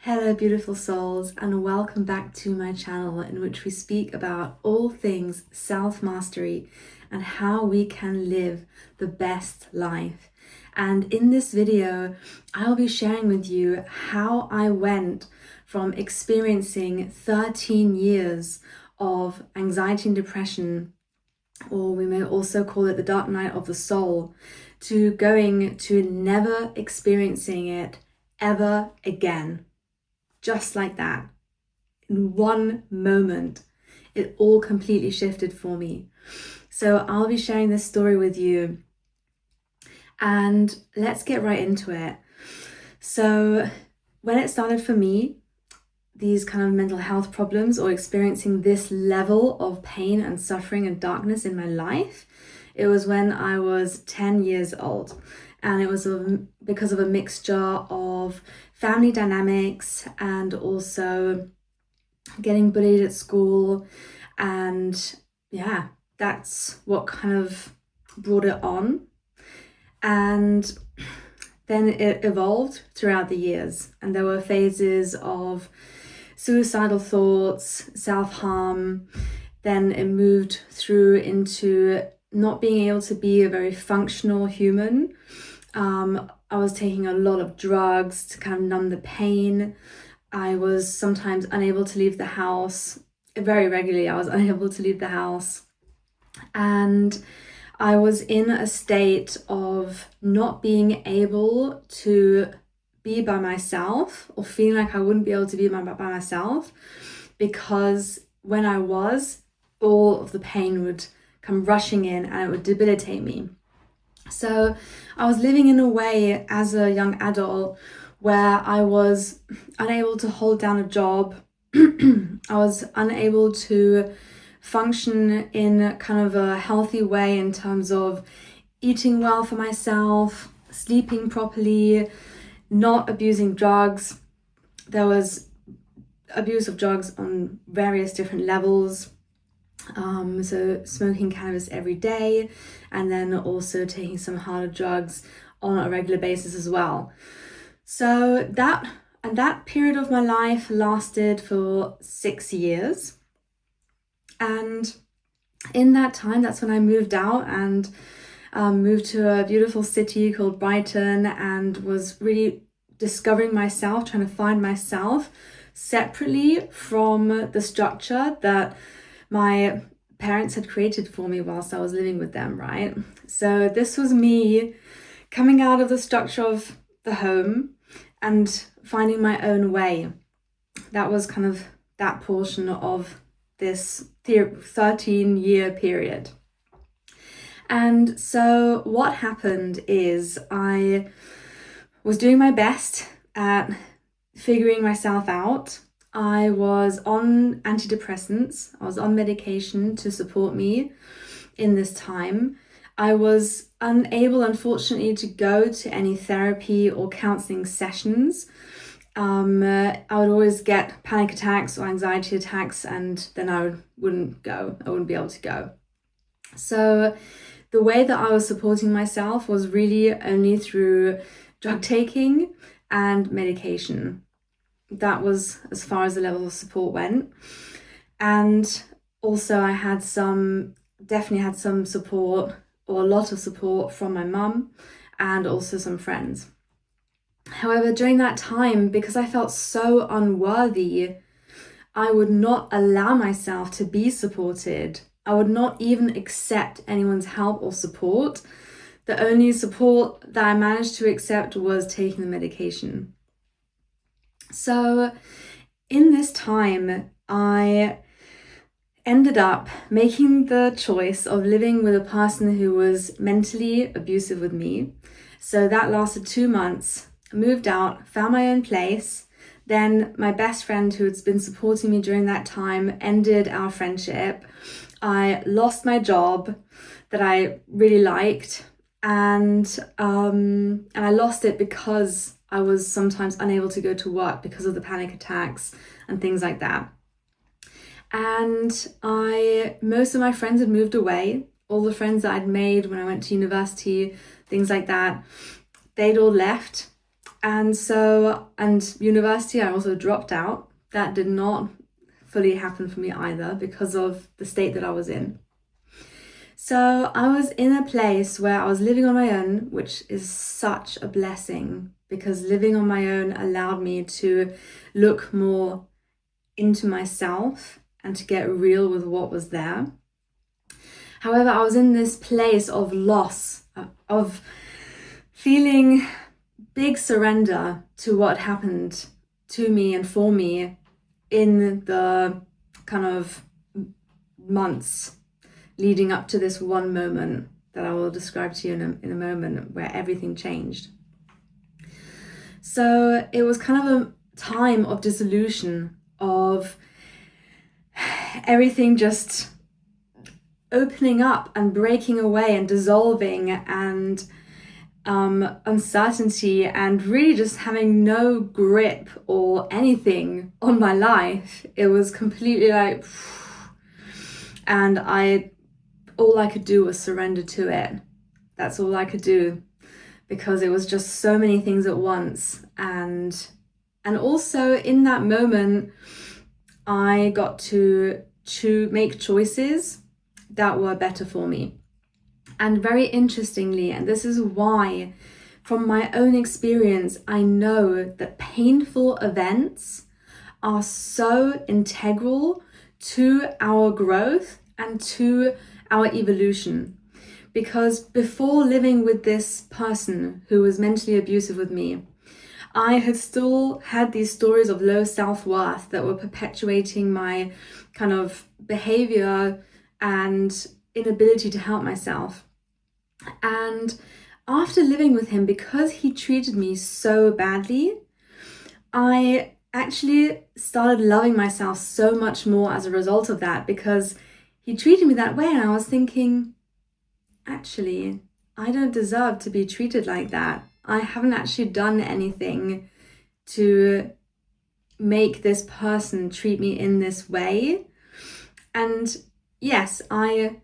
Hello beautiful souls, and welcome back to my channel in which we speak about all things self-mastery and how we can live the best life. And in this video, I'll be sharing with you how I went from experiencing 13 years of anxiety and depression, or we may also call it the dark night of the soul, to going to never experiencing it ever again. Just like that, in one moment, it all completely shifted for me. So I'll be sharing this story with you, and let's get right into it. So when it started for me, these kind of mental health problems or experiencing this level of pain and suffering and darkness in my life, it was when I was 10 years old. And it was because of a mixture of family dynamics and also getting bullied at school. And yeah, that's what kind of brought it on. And then it evolved throughout the years. And there were phases of suicidal thoughts, self-harm. Then it moved through into not being able to be a very functional human. I was taking a lot of drugs to kind of numb the pain. I was sometimes unable to leave the house. Very regularly, I was unable to leave the house. And I was in a state of not being able to be by myself, or feeling like I wouldn't be able to be by myself, because when I was, all of the pain would come rushing in and it would debilitate me. So I was living in a way as a young adult where I was unable to hold down a job. I was unable to function in kind of a healthy way in terms of eating well for myself, sleeping properly, not abusing drugs. There was abuse of drugs on various different levels. So smoking cannabis every day, and then also taking some harder drugs on a regular basis as well. So that period of my life lasted for 6 years. And in that time, that's when I moved out and moved to a beautiful city called Brighton, and was really discovering myself, trying to find myself separately from the structure that my parents had created for me whilst I was living with them, right? So this was me coming out of the structure of the home and finding my own way. That was kind of that portion of this 13-year period. And so what happened is I was doing my best at figuring myself out. I was on antidepressants. I was on medication to support me in this time. I was unable, unfortunately, to go to any therapy or counseling sessions. I would always get panic attacks or anxiety attacks, and then I wouldn't go. I wouldn't be able to go. So the way that I was supporting myself was really only through drug taking and medication. That was as far as the level of support went. And also I definitely had some support, or a lot of support, from my mum and also some friends. However, during that time, because I felt so unworthy, I would not allow myself to be supported. I would not even accept anyone's help or support. The only support that I managed to accept was taking the medication. So in this time, I ended up making the choice of living with a person who was mentally abusive with me. So that lasted 2 months. I moved out, found my own place. Then my best friend, who had been supporting me during that time, ended our friendship. I lost my job that I really liked, and I lost it because I was sometimes unable to go to work because of the panic attacks and things like that. And most of my friends had moved away. All the friends that I'd made when I went to university, things like that, they'd all left. And university, I also dropped out. That did not fully happen for me either because of the state that I was in. So I was in a place where I was living on my own, which is such a blessing because living on my own allowed me to look more into myself and to get real with what was there. However, I was in this place of loss, of feeling big surrender to what happened to me and for me in the kind of months leading up to this one moment that I will describe to you in a moment, where everything changed. So it was kind of a time of dissolution, of everything just opening up and breaking away and dissolving, and uncertainty, and really just having no grip or anything on my life. It was completely like, and all I could do was surrender to it. That's all I could do, because it was just so many things at once. And also in that moment, I got to make choices that were better for me. And very interestingly, and this is why, from my own experience, I know that painful events are so integral to our growth and to our evolution. Because before living with this person who was mentally abusive with me, I had still had these stories of low self-worth that were perpetuating my kind of behavior and inability to help myself. And after living with him, because he treated me so badly, I actually started loving myself so much more as a result of that, because he treated me that way. And I was thinking, actually, I don't deserve to be treated like that. I haven't actually done anything to make this person treat me in this way. And yes, I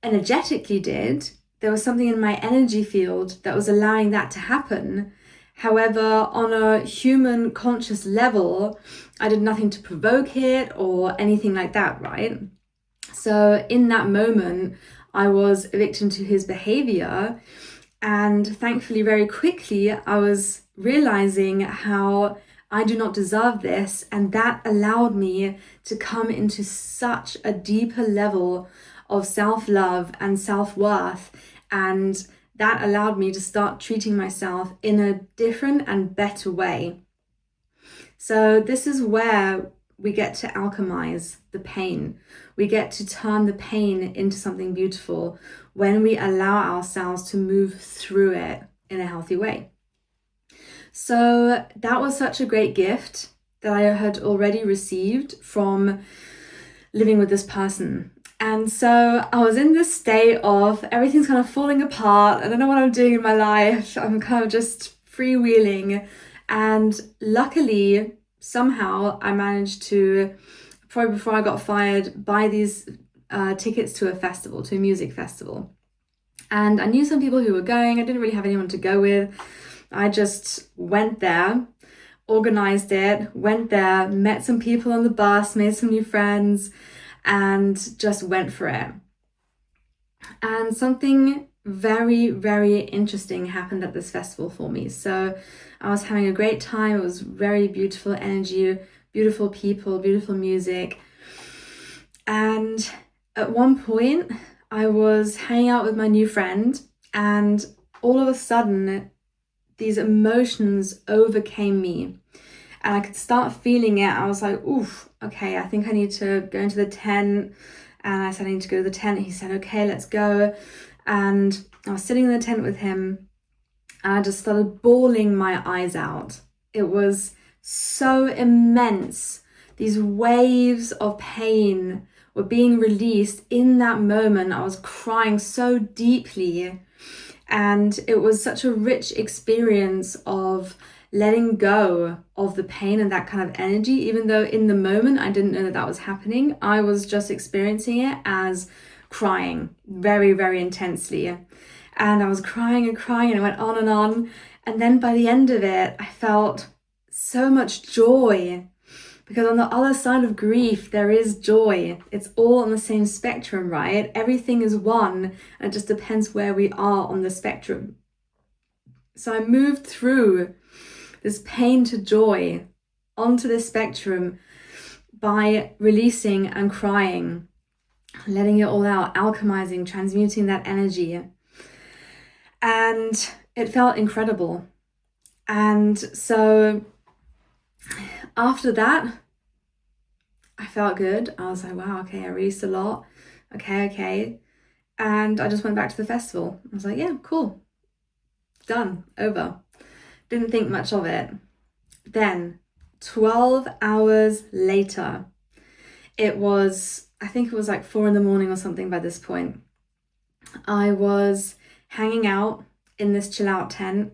energetically did. There was something in my energy field that was allowing that to happen. However, on a human conscious level, I did nothing to provoke it or anything like that, right? So in that moment, I was a victim to his behavior. And thankfully, very quickly, I was realizing how I do not deserve this. And that allowed me to come into such a deeper level of self-love and self-worth. And that allowed me to start treating myself in a different and better way. So this is where we get to alchemize the pain. We get to turn the pain into something beautiful when we allow ourselves to move through it in a healthy way. So that was such a great gift that I had already received from living with this person. And so I was in this state of everything's kind of falling apart. I don't know what I'm doing in my life. I'm kind of just freewheeling. And luckily, somehow I managed to, probably before I got fired, buy these tickets to a festival, to a music festival. And I knew some people who were going. I didn't really have anyone to go with. I just went there, organized it, went there, met some people on the bus, made some new friends, and just went for it. And something very, very interesting happened at this festival for me. So I was having a great time. It was very beautiful energy, beautiful people, beautiful music. And at one point, I was hanging out with my new friend, and all of a sudden, these emotions overcame me. And I could start feeling it. I was like, oof, okay, I think I need to go into the tent. And I said, I need to go to the tent. He said, okay, let's go. And I was sitting in the tent with him, and I just started bawling my eyes out. It was so immense. These waves of pain were being released in that moment. I was crying so deeply. And it was such a rich experience of letting go of the pain and that kind of energy, even though in the moment I didn't know that that was happening. I was just experiencing it as crying very, very intensely. And I was crying and crying, and it went on. And then by the end of it, I felt so much joy, because on the other side of grief, there is joy. It's all on the same spectrum, right? Everything is one, and it just depends where we are on the spectrum. So I moved through this pain to joy onto this spectrum by releasing and crying, letting it all out, alchemizing, transmuting that energy. And it felt incredible. And so after that, I felt good. I was like, wow, okay, I released a lot. Okay. And I just went back to the festival. I was like, yeah, cool. Done, over. Didn't think much of it. Then 12 hours later, I think it was like 4 a.m. or something by this point. I was hanging out in this chill out tent,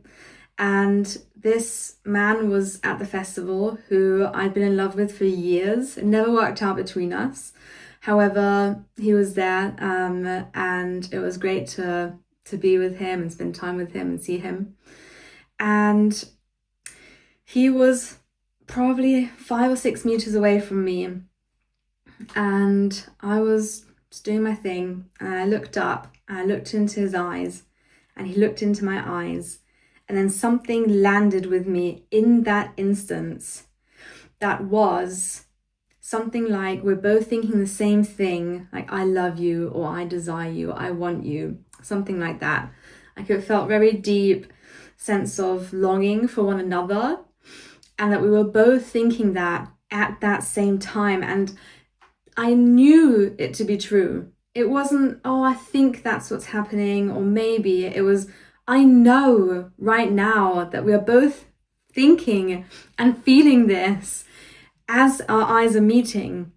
and this man was at the festival who I'd been in love with for years. It never worked out between us. However, he was there, and it was great to be with him and spend time with him and see him. And he was probably 5 or 6 meters away from me, and I was just doing my thing, and I looked up and I looked into his eyes, and he looked into my eyes, and then something landed with me in that instance that was something like, we're both thinking the same thing, like I love you, or I desire you, I want you, something like that. Like it felt very deep sense of longing for one another, and that we were both thinking that at that same time. And I knew it to be true. It wasn't, oh, I think that's what's happening, or maybe. It was, I know right now that we are both thinking and feeling this as our eyes are meeting.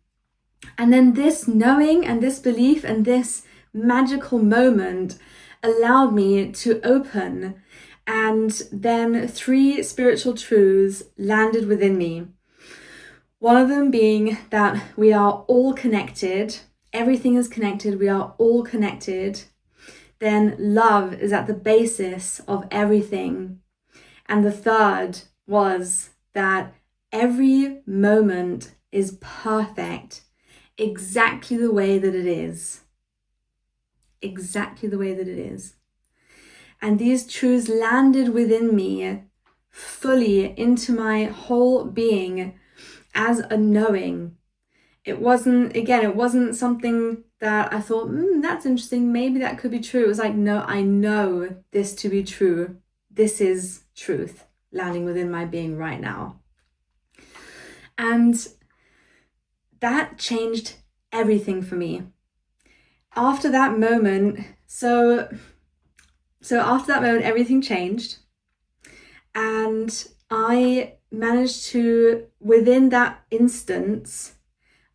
And then this knowing and this belief and this magical moment allowed me to open, and then 3 spiritual truths landed within me. One of them being that we are all connected. Everything is connected. We are all connected. Then love is at the basis of everything. And the third was that every moment is perfect, exactly the way that it is. Exactly the way that it is. And these truths landed within me fully into my whole being as a knowing. It wasn't something that I thought, that's interesting, maybe that could be true. It was like, no, I know this to be true. This is truth landing within my being right now. And that changed everything for me. After that moment, so after that moment, everything changed. And I managed to, within that instance,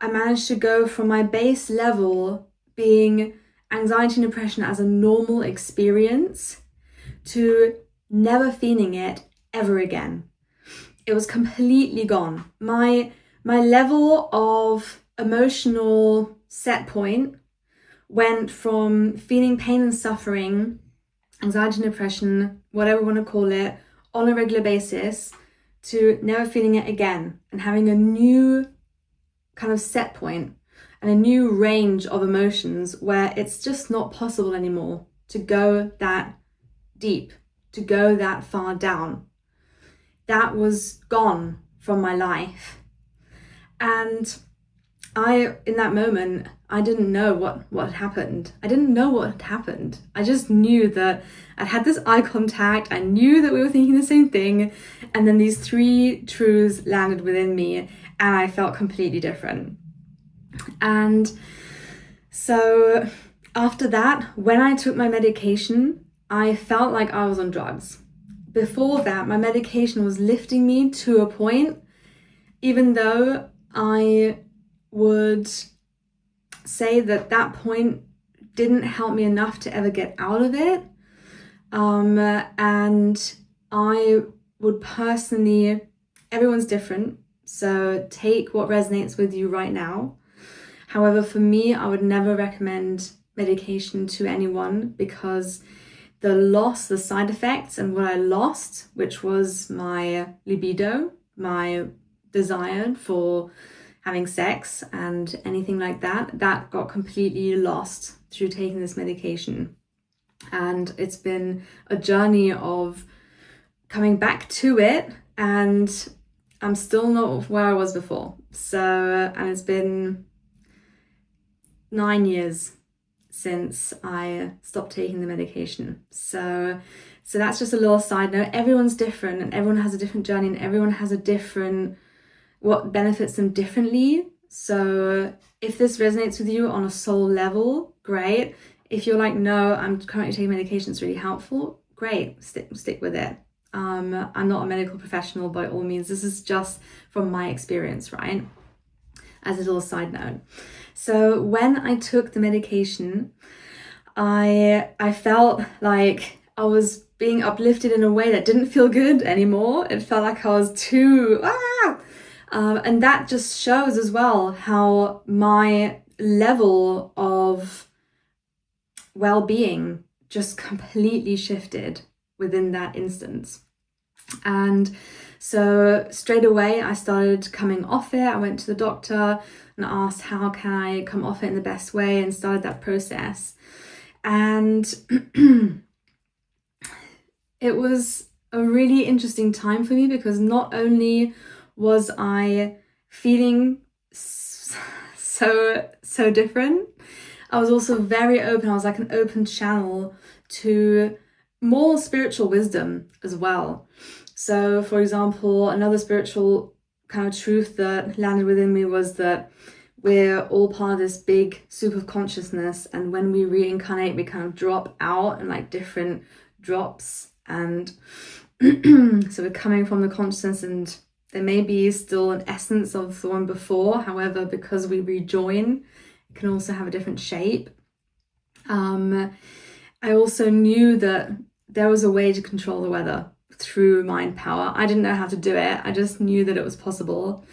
I managed to go from my base level being anxiety and depression as a normal experience to never feeling it ever again. It was completely gone. My level of emotional set point went from feeling pain and suffering, anxiety and depression, whatever you want to call it, on a regular basis, to never feeling it again, and having a new kind of set point and a new range of emotions where it's just not possible anymore to go that deep, to go that far down. That was gone from my life. And in that moment, I didn't know what had happened. I didn't know what had happened. I just knew that I'd had this eye contact. I knew that we were thinking the same thing. And then these 3 truths landed within me, and I felt completely different. And so after that, when I took my medication, I felt like I was on drugs. Before that, my medication was lifting me to a point, even though I would say that point didn't help me enough to ever get out of it. And I would personally, everyone's different, so take what resonates with you right now. However, for me, I would never recommend medication to anyone, because the loss, the side effects, and what I lost, which was my libido, my desire for having sex and anything like that, that got completely lost through taking this medication. And it's been a journey of coming back to it, and I'm still not where I was before. So, and it's been 9 years since I stopped taking the medication. So that's just a little side note. Everyone's different, and everyone has a different journey, and everyone has a different, what benefits them differently. So if this resonates with you on a soul level, great. If you're like, no, I'm currently taking medication, it's really helpful, great, stick with it. I'm not a medical professional by all means. This is just from my experience, right? As a little side note. So when I took the medication, I felt like I was being uplifted in a way that didn't feel good anymore. It felt like I was too, and that just shows as well how my level of well-being just completely shifted within that instance. And so straight away I started coming off it. I went to the doctor and asked how can I come off it in the best way, and started that process. And it was a really interesting time for me, because not only was I feeling so different, I was also very open. I was like an open channel to more spiritual wisdom as well. So for example, another spiritual kind of truth that landed within me was that we're all part of this big soup of consciousness, and when we reincarnate, we kind of drop out in like different drops, and so we're coming from the consciousness, and there may be still an essence of the one before. However, because we rejoin, it can also have a different shape. I also knew that there was a way to control the weather through mind power. I didn't know how to do it. I just knew that it was possible.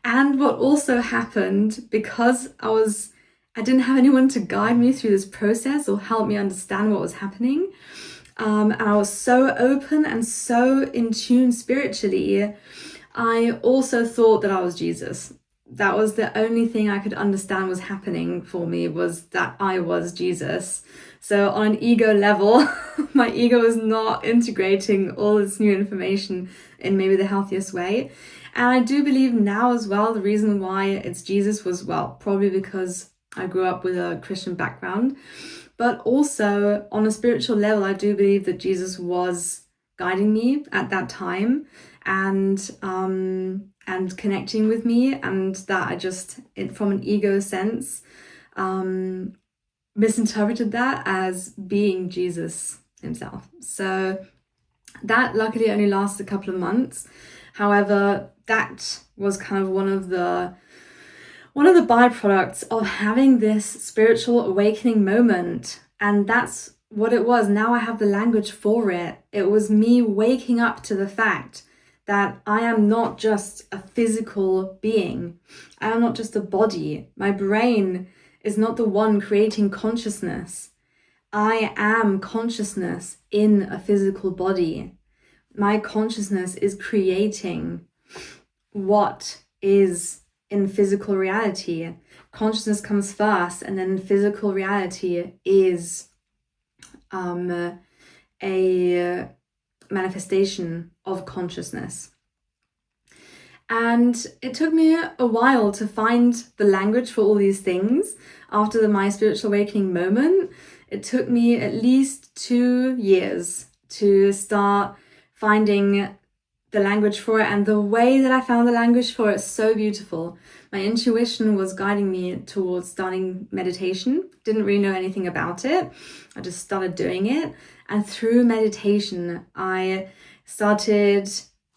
And what also happened, because I didn't have anyone to guide me through this process or help me understand what was happening. And I was so open and so in tune spiritually, I also thought that I was Jesus. That was the only thing I could understand was happening for me, was that I was Jesus. So on an ego level, my ego was not integrating all this new information in maybe the healthiest way. And I do believe now as well, the reason why it's Jesus was, well, probably because I grew up with a Christian background, but also on a spiritual level, I do believe that Jesus was guiding me at that time, and connecting with me, and that I just, from an ego sense, misinterpreted that as being Jesus himself. So that luckily only lasted a couple of months. However, that was kind of one of the byproducts of having this spiritual awakening moment. And that's what it was. Now I have the language for it. It was me waking up to the fact that I am not just a physical being. I am not just a body. My brain is not the one creating consciousness. I am consciousness in a physical body. My consciousness is creating what is in physical reality. Consciousness comes first, and then physical reality is a manifestation of consciousness. And it took me a while to find the language for all these things. After my spiritual awakening moment, it took me at least 2 years to start finding the language for it. And the way that I found the language for it is so beautiful. My intuition was guiding me towards starting meditation. Didn't really know anything about it. I just started doing it. And through meditation, I started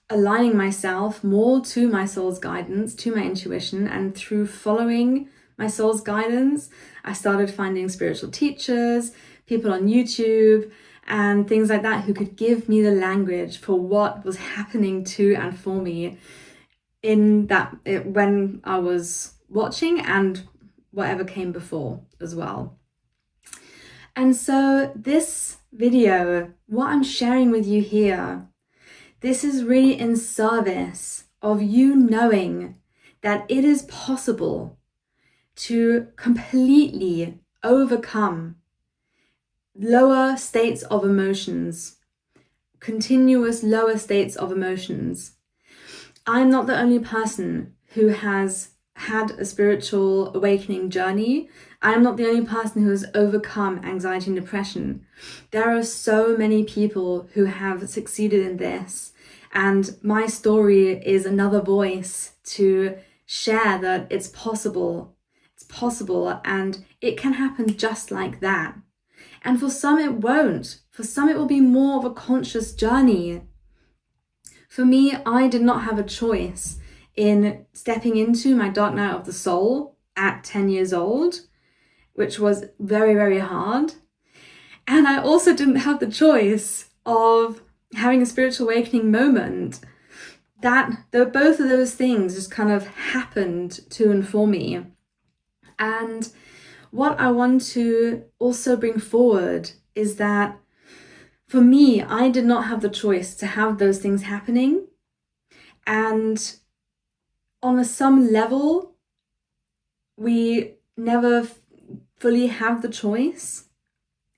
aligning myself more to my soul's guidance, to my intuition. And through following my soul's guidance, I started finding spiritual teachers, people on YouTube, and things like that who could give me the language for what was happening to and for me when I was watching, and whatever came before as well. And so this video, what I'm sharing with you here, this is really in service of you knowing that it is possible to completely overcome lower states of emotions, continuous lower states of emotions. I'm not the only person who has had a spiritual awakening journey. I'm not the only person who has overcome anxiety and depression. There are so many people who have succeeded in this, and my story is another voice to share that it's possible. It's possible, and it can happen just like that. And for some it won't. For some it will be more of a conscious journey. For me, I did not have a choice in stepping into my dark night of the soul at 10 years old, which was very, very hard. And I also didn't have the choice of having a spiritual awakening moment. Both of those things just kind of happened to and for me. And what I want to also bring forward is that for me, I did not have the choice to have those things happening. And on some level, we never fully have the choice.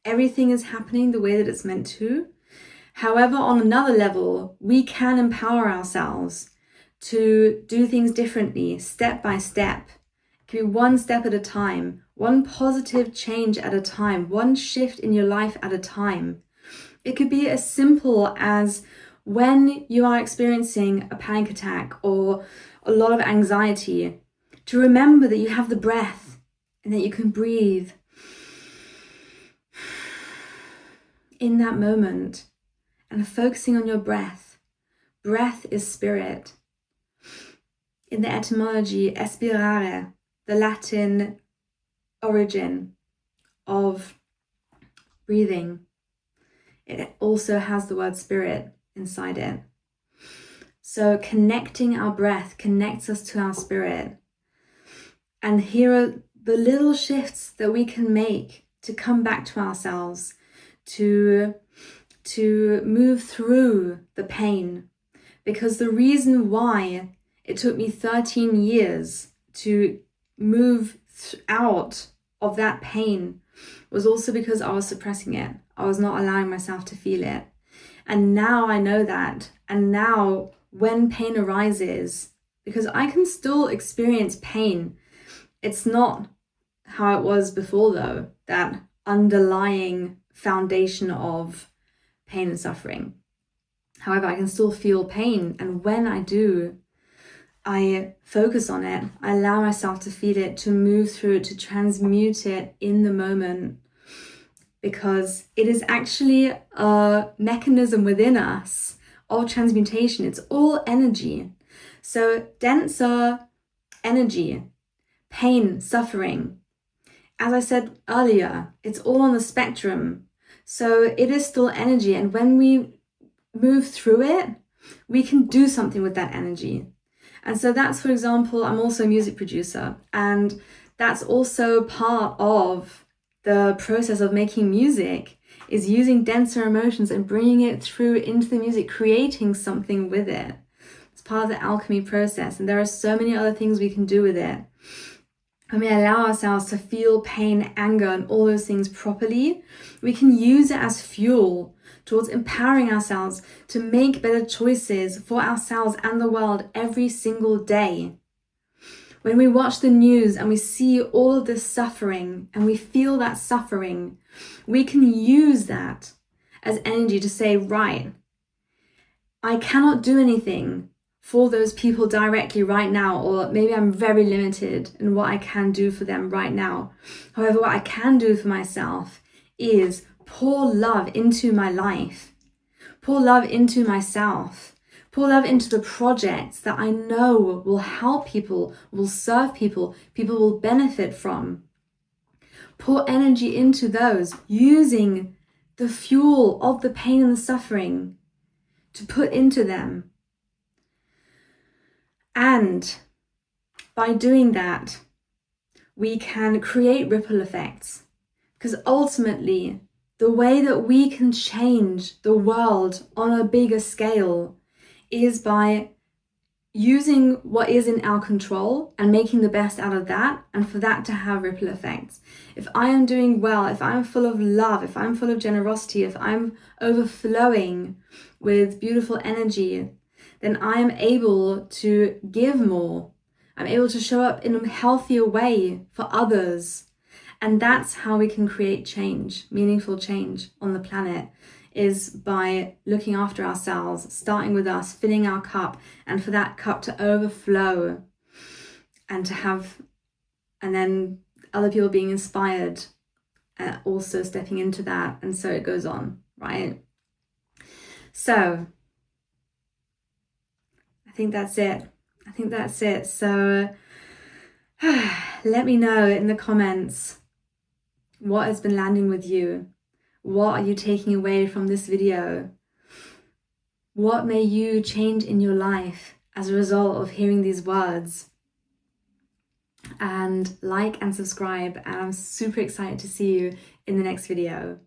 Everything is happening the way that it's meant to. However, on another level, we can empower ourselves to do things differently, step by step. It can be one step at a time, one positive change at a time, one shift in your life at a time. It could be as simple as when you are experiencing a panic attack or a lot of anxiety, to remember that you have the breath and that you can breathe in that moment, and focusing on your breath. Breath is spirit. In the etymology, expirare, the Latin origin of breathing, it also has the word spirit inside it. So connecting our breath connects us to our spirit. And here are the little shifts that we can make to come back to ourselves, to move through the pain. Because the reason why it took me 13 years to move out of that pain was also because I was suppressing it. I was not allowing myself to feel it. And now I know that. And now when pain arises, because I can still experience pain, it's not how it was before though, that underlying foundation of pain and suffering. However, I can still feel pain. And when I do, I focus on it. I allow myself to feel it, to move through it, to transmute it in the moment. Because it is actually a mechanism within us of transmutation. It's all energy. So denser energy, pain, suffering. As I said earlier, it's all on the spectrum. So it is still energy. And when we move through it, we can do something with that energy. And so that's, for example, I'm also a music producer. And that's also part of the process of making music, is using denser emotions and bringing it through into the music, creating something with it. It's part of the alchemy process. And there are so many other things we can do with it. When we allow ourselves to feel pain, anger, and all those things properly, we can use it as fuel towards empowering ourselves to make better choices for ourselves and the world every single day. When we watch the news and we see all of this suffering and we feel that suffering, we can use that as energy to say, right, I cannot do anything for those people directly right now, or maybe I'm very limited in what I can do for them right now. However, what I can do for myself is pour love into my life, pour love into myself, pour love into the projects that I know will help people, will serve people, people will benefit from. Pour energy into those, using the fuel of the pain and the suffering to put into them. And by doing that, we can create ripple effects, because ultimately the way that we can change the world on a bigger scale is by using what is in our control and making the best out of that, and for that to have ripple effects. If I am doing well, if I'm full of love, if I'm full of generosity, if I'm overflowing with beautiful energy, then I am able to give more. I'm able to show up in a healthier way for others. And that's how we can create change, meaningful change on the planet, is by looking after ourselves, starting with us, filling our cup, and for that cup to overflow and then other people being inspired, also stepping into that. And so it goes on, right? So I think that's it. So let me know in the comments what has been landing with you. What are you taking away from this video? What may you change in your life as a result of hearing these words? And like and subscribe, and I'm super excited to see you in the next video.